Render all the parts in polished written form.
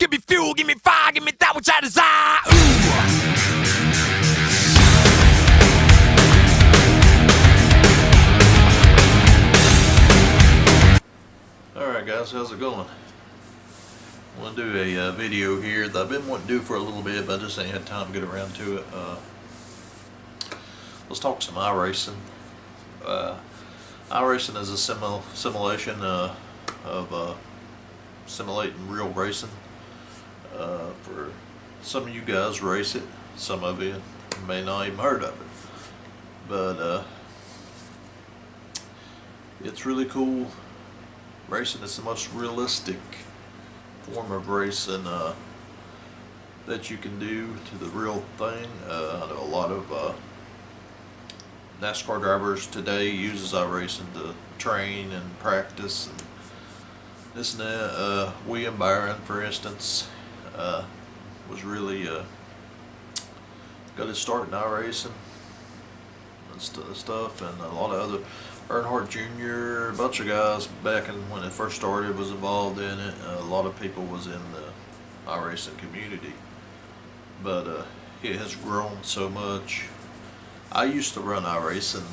give me fuel, give me fire, give me that which I desire. Alright guys, how's it going? I want to do a video here that I've been wanting to do for a little bit, but I just ain't had time to get around to it. Let's talk some iRacing. iRacing is a simulation of simulating real racing. For some of you guys race it, some of you may not even heard of it, but it's really cool. Racing is the most realistic form of racing that you can do to the real thing. I know a lot of NASCAR drivers today uses iRacing to train and practice and this and that. William Byron, for instance, was really got his start in iRacing and stuff, and a lot of other Earnhardt Jr., a bunch of guys back when it first started was involved in it. A lot of people was in the iRacing community, but it has grown so much. I used to run iRacing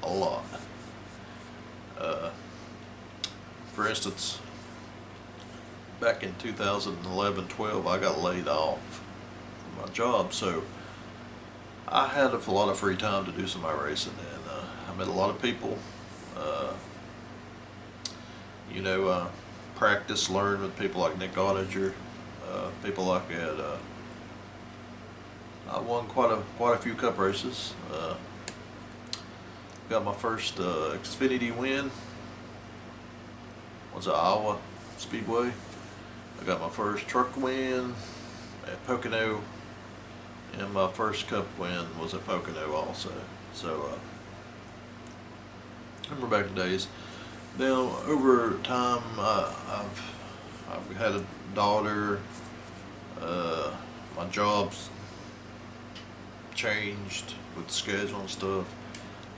a lot. For instance, back in 2011-12, I got laid off from my job, so I had a lot of free time to do some iRacing, and I met a lot of people. Practice, learn with people like Nick Ottinger, people like that. I won quite a few cup races. Got my first Xfinity win. Was at Iowa Speedway. I got my first truck win at Pocono, and my first cup win was at Pocono also. So remember back in the days. Now over time, I've had a daughter. My job's changed with the schedule and stuff.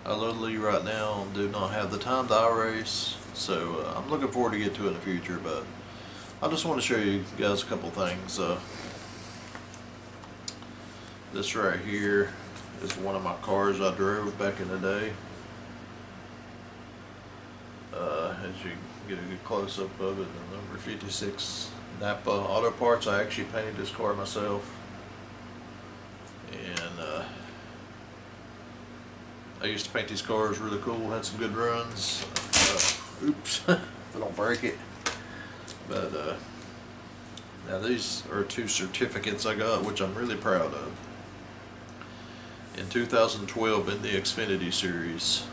I literally right now do not have the time to iRace, so I'm looking forward to get to it in the future. But I just want to show you guys a couple things. This right here is one of my cars I drove back in the day. As you get a good close-up of it, the number 56 Napa Auto Parts. I actually painted this car myself, and I used to paint these cars really cool, had some good runs. Oops, I don't break it. But now these are two certificates I got, which I'm really proud of. In 2012, in the Xfinity Series,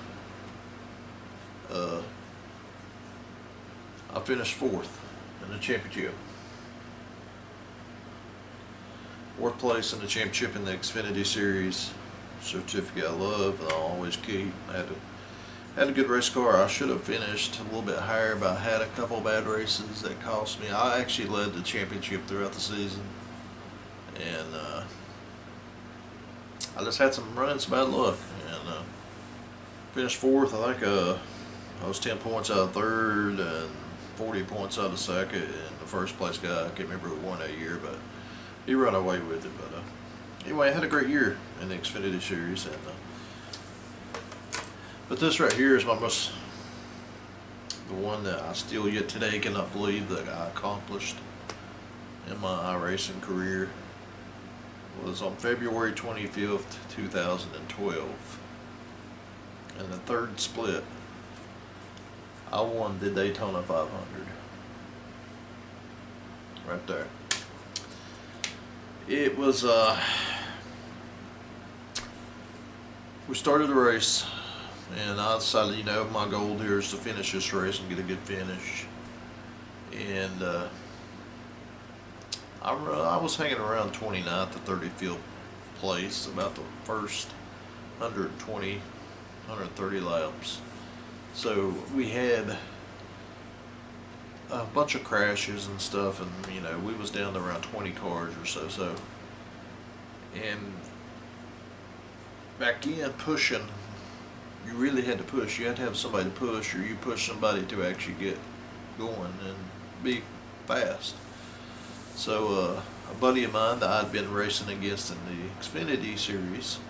I finished 4th in the championship. 4th place in the championship in the Xfinity Series. Certificate I love, and I'll always keep. I had a good race car. I should have finished a little bit higher, but I had a couple bad races that cost me. I actually led the championship throughout the season, and I just had some bad luck, and finished 4th. I think I was 10 points out of 3rd and 40 points out of 2nd, and the first place guy, I can't remember who won that year, but he ran away with it. But anyway, I had a great year in the Xfinity Series, and but this right here is the one that I still yet today cannot believe that I accomplished in my iRacing career. It was on February 25th, 2012, and the 3rd split. I won the Daytona 500. Right there. It was, we started the race, and I decided, my goal here is to finish this race and get a good finish. And I was hanging around 29th to 35th place, about the first 120, 130 laps. So we had a bunch of crashes and stuff, and we was down to around 20 cars or so. And back in pushing, you really had to push. You had to have somebody to push, or you push somebody to actually get going and be fast. So a buddy of mine that I'd been racing against in the Xfinity series,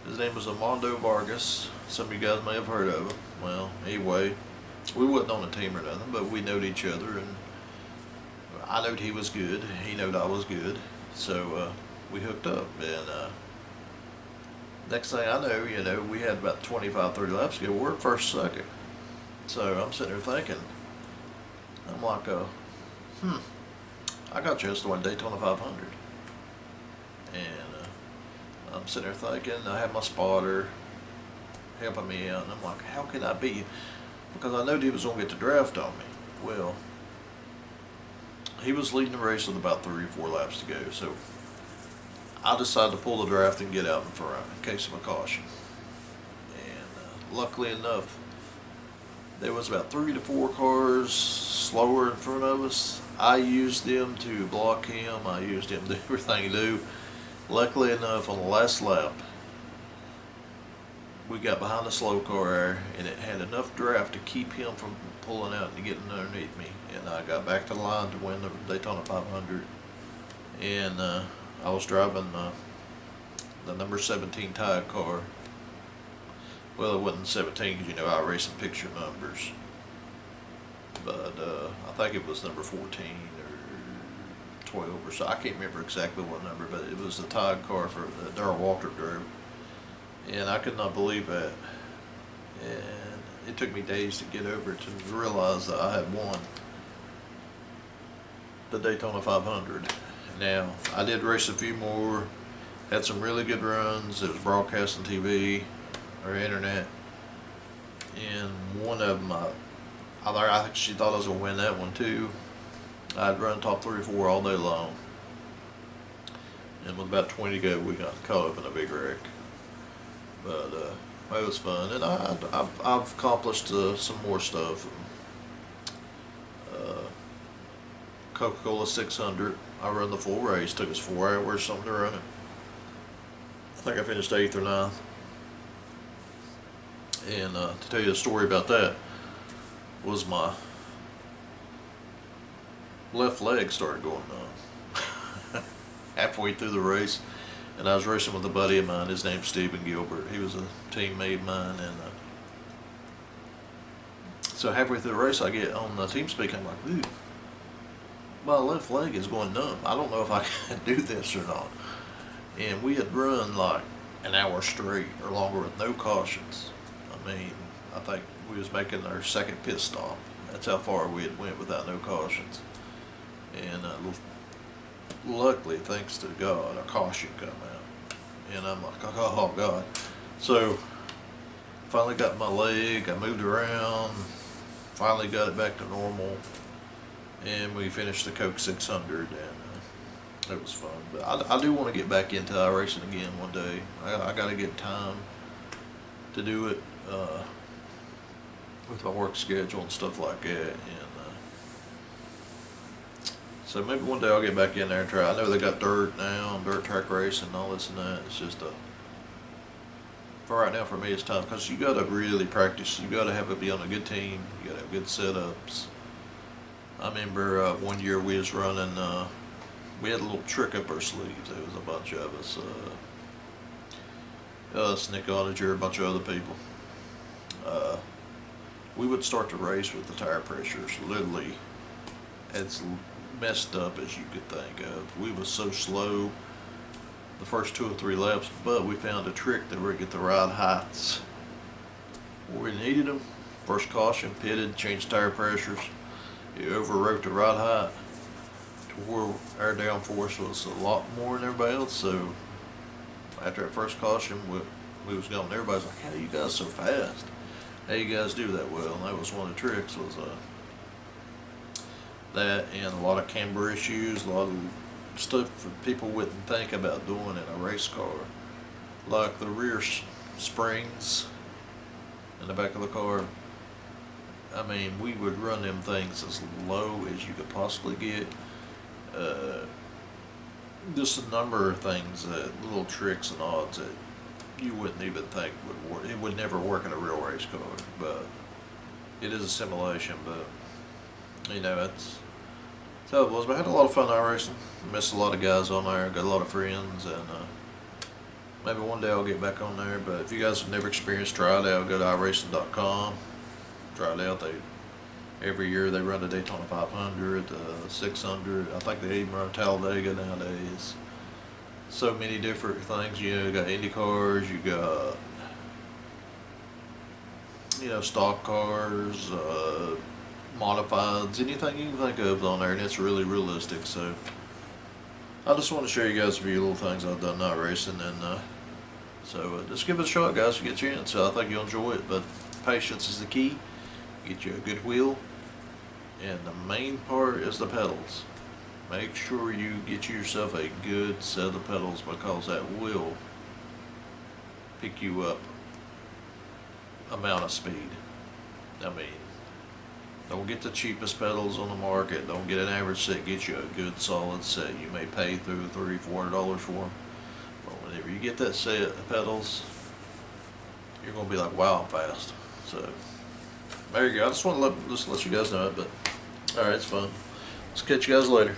his name was Armando Vargas. Some of you guys may have heard of him. Well, anyway, we wasn't on a team or nothing, but we knowed each other, and I knowed he was good. He knowed I was good. So we hooked up, and next thing I know, we had about 25, 30 laps to go. We're at first, second. So I'm sitting there thinking, I'm like, I got just to win Daytona 500. And I'm sitting there thinking, I have my spotter helping me out, and I'm like, how can I beat you? Because I know he was going to get the draft on me. Well, he was leading the race with about 3 or 4 laps to go, so I decided to pull the draft and get out in front in case of a caution. And luckily enough, there was about 3 to 4 cars slower in front of us. I used them to block him. I used him to do everything to do. Luckily enough, on the last lap, we got behind the slow car there, and it had enough draft to keep him from pulling out and getting underneath me. And I got back to the line to win the Daytona 500. And I was driving the number 17 tire car. Well, it wasn't 17 because, I race in picture numbers. But I think it was number 14 or 12 or so. I can't remember exactly what number, but it was the tire car for Darrell Walter drove. And I could not believe that. And it took me days to get over it to realize that I had won the Daytona 500. Now, I did race a few more, had some really good runs. It was broadcast on TV or internet. And one of them, I think she thought I was going to win that one too. I'd run top 3 or 4 all day long. And with about 20 to go, we got caught up in a big wreck. But it was fun, and I've accomplished some more stuff. Coca-Cola 600, I run the full race. Took us 4 hours or something to run it. I think I finished 8th or 9th. And to tell you a story about that, was my left leg started going numb halfway through the race. And I was racing with a buddy of mine. His name's Stephen Gilbert. He was a teammate of mine. And so halfway through the race, I get on the team speak. I'm like, dude, my left leg is going numb. I don't know if I can do this or not. And we had run like an hour straight or longer with no cautions. I mean, I think we was making our second pit stop. That's how far we had went without no cautions. And luckily, thanks to God, a caution come out. And I'm like, oh God. So finally got my leg, I moved around, finally got it back to normal, and we finished the Coke 600, and it was fun. But I do want to get back into iRacing again one day. I got to get time to do it with my work schedule and stuff like that. And so maybe one day I'll get back in there and try. I know they got dirt now, dirt track racing and all this and that. It's just for right now, for me, it's time, because you got to really practice. You got to be on a good team. You got to have good setups. I remember one year we was running, we had a little trick up our sleeves. There was a bunch of us, Nick Onager, a bunch of other people. We would start the race with the tire pressures literally as messed up as you could think of. We was so slow the first 2 or 3 laps, but we found a trick that we could get the right heights where we needed them. First caution, pitted, changed tire pressures. You overwrote the right height to where our downforce was a lot more than everybody else. So after that first caution, we was going. Everybody's like, "How are you guys so fast? How you guys do that well?" And that was one of the tricks, was that, and a lot of camber issues, a lot of stuff that people wouldn't think about doing in a race car, like the rear springs in the back of the car. I mean, we would run them things as low as you could possibly get. Just a number of things, little tricks and odds that you wouldn't even think would work. It would never work in a real race car, but it is a simulation. But it's So it was, but I had a lot of fun iRacing. Missed a lot of guys on there, got a lot of friends, and maybe one day I'll get back on there. But if you guys have never experienced, try it out. Go to iracing.com. Try it out. Every year they run the Daytona 500, 600. I think they even run Talladega nowadays. So many different things. You got Indy cars, you got stock cars, modifieds, anything you can think of on there, and it's really realistic. So I just want to show you guys a few little things I've done night racing, and so just give it a shot, guys. You get your chance. I think you'll enjoy it, but patience is the key. Get you a good wheel, and the main part is the pedals. Make sure you get yourself a good set of pedals, because that will pick you up amount of speed. I mean, don't get the cheapest pedals on the market. Don't get an average set. Get you a good solid set. You may pay through $300-$400 for them, but whenever you get that set of pedals, you're gonna be like, wow, I'm fast. So there you go. I just want to let you guys know it. But all right, it's fun. Let's catch you guys later.